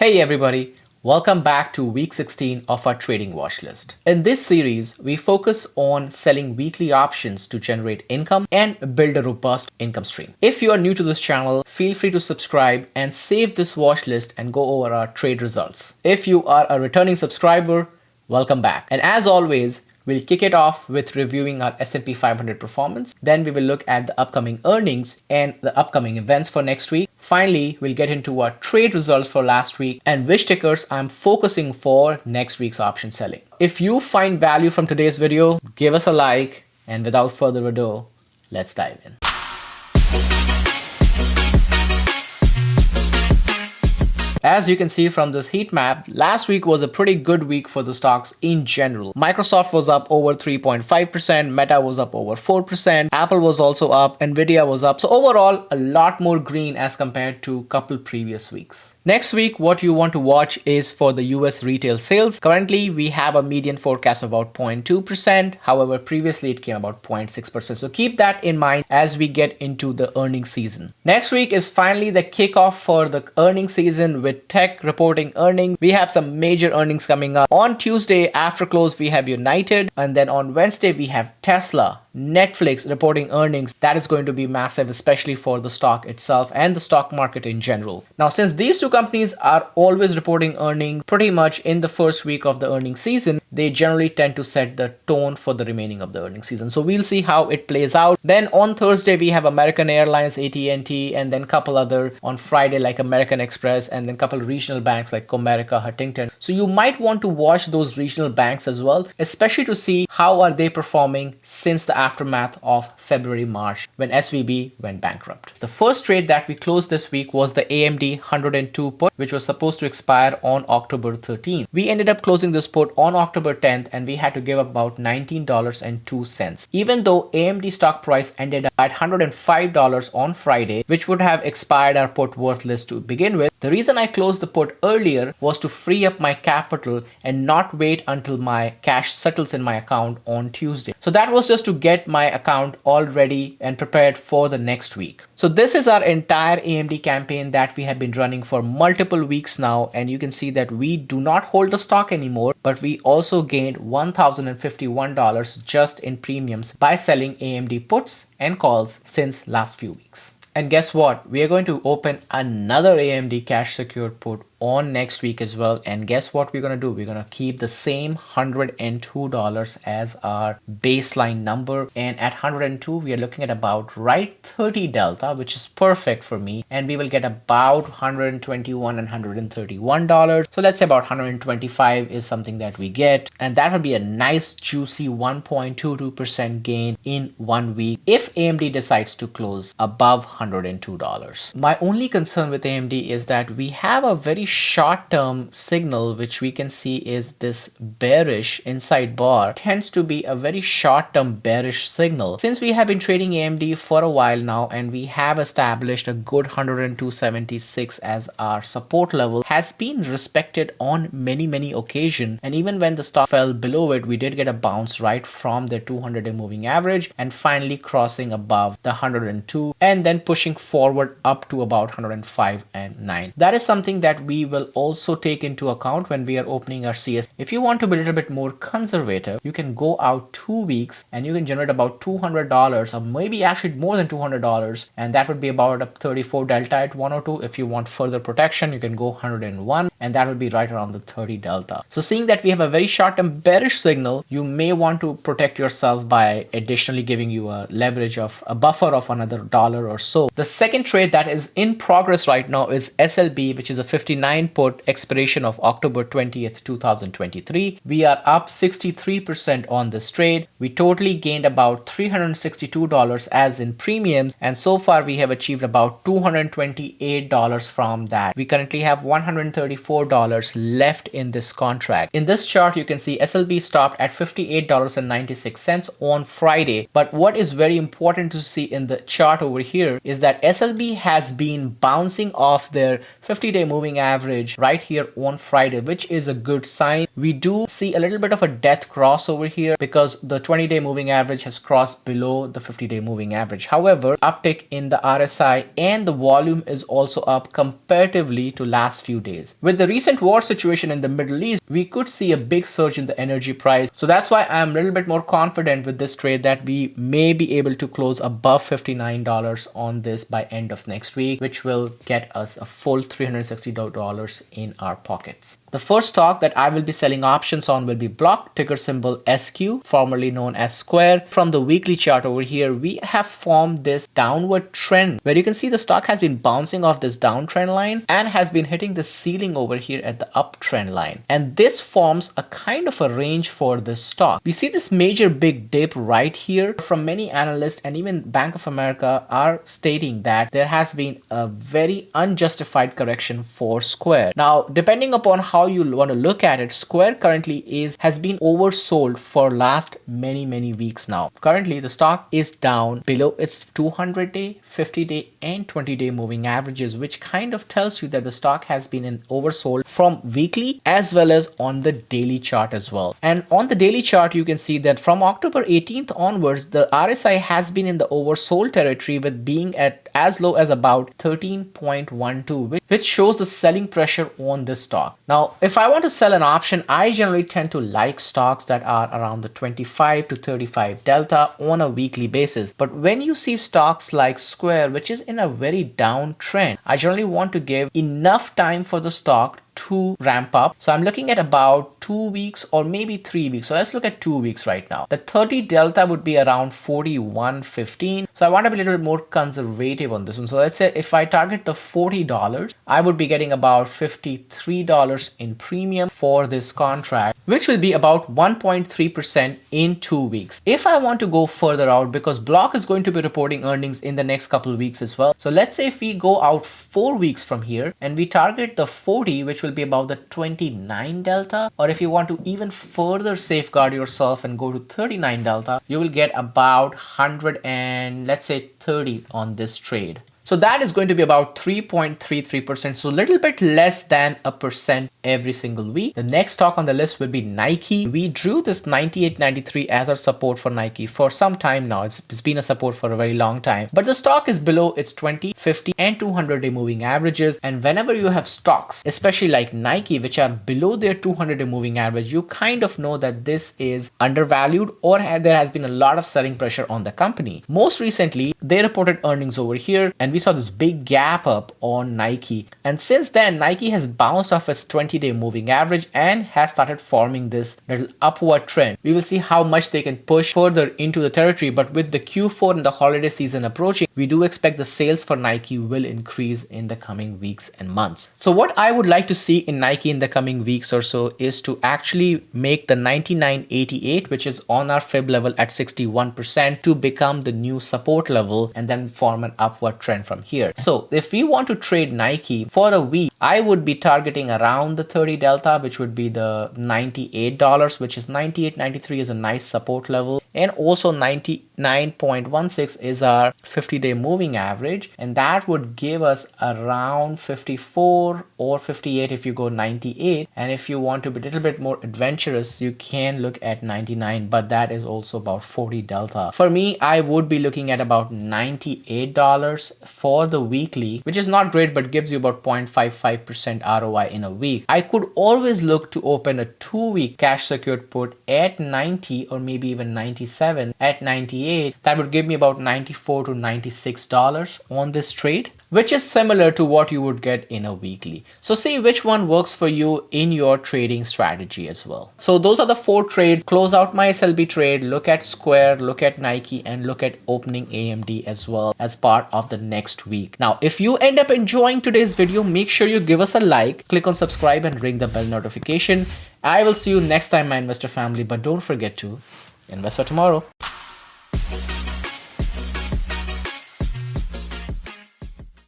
Hey everybody, welcome back to week 16 of our trading watch list. In this series, we focus on selling weekly options to generate income and build a robust income stream. If you are new to this channel, feel free to subscribe and save this watch list and go over our trade results. If you are a returning subscriber, welcome back. And as always, we'll kick it off with reviewing our S&P 500 performance. Then we will look at the upcoming earnings and the upcoming events for next week. Finally, we'll get into our trade results for last week and which tickers I'm focusing for next week's option selling. If you find value from today's video, give us a like, and without further ado, let's dive in. As you can see from this heat map, last week was a pretty good week for the stocks in general. Microsoft was up over 3.5%, Meta was up over 4%, Apple was also up, Nvidia was up. So overall, a lot more green as compared to a couple previous weeks. Next week, what you want to watch is for the US retail sales. Currently, we have a median forecast of about 0.2%. However, previously it came about 0.6%. So keep that in mind as we get into the earnings season. Next week is finally the kickoff for the earnings season with tech reporting earnings. We have some major earnings coming up. On Tuesday, after close, we have United. And then on Wednesday, we have Tesla, Netflix reporting earnings. That is going to be massive, especially for the stock itself and the stock market in general. Now, since these two companies are always reporting earnings pretty much in the first week of the earnings season, they generally tend to set the tone for the remaining of the earnings season. So we'll see how it plays out. Then on Thursday, we have American Airlines, AT&T, and then a couple other on Friday like American Express, and then a couple regional banks like Comerica, Huntington. So you might want to watch those regional banks as well, especially to see how are they performing since the aftermath of February, March when SVB went bankrupt. The first trade that we closed this week was the AMD 102 put, which was supposed to expire on October 13th. We ended up closing this put on October 10th and we had to give about $19.02. Even though AMD stock price ended up at $105 on Friday, which would have expired our put worthless to begin with, the reason I closed the put earlier was to free up my capital and not wait until my cash settles in my account on Tuesday. So that was just to get my account all ready and prepared for the next week. So this is our entire AMD campaign that we have been running for multiple weeks now, and you can see that we do not hold the stock anymore, but we also gained $1,051 just in premiums by selling AMD puts and calls since last few weeks. And guess what? We are going to open another AMD cash secured put on next week as well. And guess what we're going to do? We're going to keep the same $102 as our baseline number. And at 102, we are looking at about right 30 delta, which is perfect for me. And we will get about $121 and $131. So let's say about 125 is something that we get. And that would be a nice juicy 1.22% gain in 1 week if AMD decides to close above $102. My only concern with AMD is that we have a very short-term signal, which we can see is this bearish inside bar tends to be a very short-term bearish signal. Since we have been trading AMD for a while now and we have established a good 102.76 as our support level, has been respected on many occasions, and even when the stock fell below it, we did get a bounce right from the 200-day moving average and finally crossing above the 102 and then pushing forward up to about 105 and 9. That is something that we will also take into account when we are opening our CS. If you want to be a little bit more conservative, you can go out 2 weeks and you can generate about $200 or maybe actually more than $200, and that would be about a 34 delta at 102. If you want further protection, you can go 101 and that would be right around the 30 delta. So seeing that we have a very short-term bearish signal, you may want to protect yourself by additionally giving you a leverage of a buffer of another dollar or so. The second trade that is in progress right now is SLB, which is a 59 put expiration of October 20th, 2023. We are up 63% on this trade. We totally gained about $362 as in premiums, and so far we have achieved about $228 from that. We currently have $134 left in this contract. In this chart, you can see SLB stopped at $58.96 on Friday, but what is very important to see in the chart over here is that SLB has been bouncing off their 50-day moving average average right here on Friday, which is a good sign. We do see a little bit of a death cross over here because the 20-day moving average has crossed below the 50-day moving average. However, uptick in the RSI and the volume is also up comparatively to last few days. With the recent war situation in the Middle East, we could see a big surge in the energy price. So that's why I'm a little bit more confident with this trade that we may be able to close above $59 on this by end of next week, which will get us a full $360 in our pockets. The first stock that I will be selling options on will be Block, ticker symbol SQ, formerly known as Square. From the weekly chart over here, we have formed this downward trend where you can see the stock has been bouncing off this downtrend line and has been hitting the ceiling over here at the uptrend line. And this forms a kind of a range for this stock. We see this major big dip right here. From many analysts and even Bank of America are stating that there has been a very unjustified correction for Square. Now, depending upon how you want to look at it, Square currently has been oversold for last many weeks now. Currently, the stock is down below its 200-day, 50-day, and 20-day moving averages, which kind of tells you that the stock has been oversold from weekly as well as on the daily chart as well. And on the daily chart, you can see that from October 18th onwards, the RSI has been in the oversold territory with being at as low as about 13.12, which shows the selling pressure on this stock. Now, if I want to sell an option, I generally tend to like stocks that are around the 25 to 35 delta on a weekly basis. But when you see stocks like Square, which is in a very downtrend, I generally want to give enough time for the stock to ramp up. So I'm looking at about 2 weeks or maybe 3 weeks. So let's look at 2 weeks right now. The 30 delta would be around 41.15. So I want to be a little bit more conservative on this one. So let's say if I target the $40, I would be getting about $53 in premium for this contract, which will be about 1.3% in 2 weeks. If I want to go further out, because Block is going to be reporting earnings in the next couple of weeks as well. So let's say if we go out 4 weeks from here and we target the 40, which will be about the 29 delta, or if you want to even further safeguard yourself and go to 39 delta, you will get about 100 and let's say 30 on this trade. So that is going to be about 3.33%, so a little bit less than a percent every single week. The next stock on the list will be Nike. We drew this 98.93 as our support for Nike for some time now. It's been a support for a very long time, but the stock is below its 20, 50 and 200-day moving averages. And whenever you have stocks, especially like Nike, which are below their 200-day moving average, you kind of know that this is undervalued or there has been a lot of selling pressure on the company. Most recently, they reported earnings over here and we saw this big gap up on Nike. And since then, Nike has bounced off its 20-day moving average and has started forming this little upward trend. We will see how much they can push further into the territory, but with the Q4 and the holiday season approaching, we do expect the sales for Nike will increase in the coming weeks and months. So what I would like to see in Nike in the coming weeks or so is to actually make the 99.88, which is on our fib level at 61%, to become the new support level and then form an upward trend from here. So if we want to trade Nike for a week, I would be targeting around the 30 delta, which would be the $98, which is 98.93 is a nice support level. And also 99.16 is our 50-day moving average. And that would give us around 54 or 58 if you go 98. And if you want to be a little bit more adventurous, you can look at 99, but that is also about 40 delta. For me, I would be looking at about $98 for the weekly, which is not great, but gives you about 0.55% ROI in a week. I could always look to open a 2-week cash secured put at 90 or maybe even 97 at 98. That would give me about $94 to $96 on this trade, which is similar to what you would get in a weekly. So see which one works for you in your trading strategy as well. So those are the 4 trades. Close out my SLB trade, look at Square, look at Nike, and look at opening AMD as well as part of the next week. Now, if you end up enjoying today's video, make sure you give us a like, click on subscribe and ring the bell notification. I will see you next time, my investor family, but don't forget to invest for tomorrow.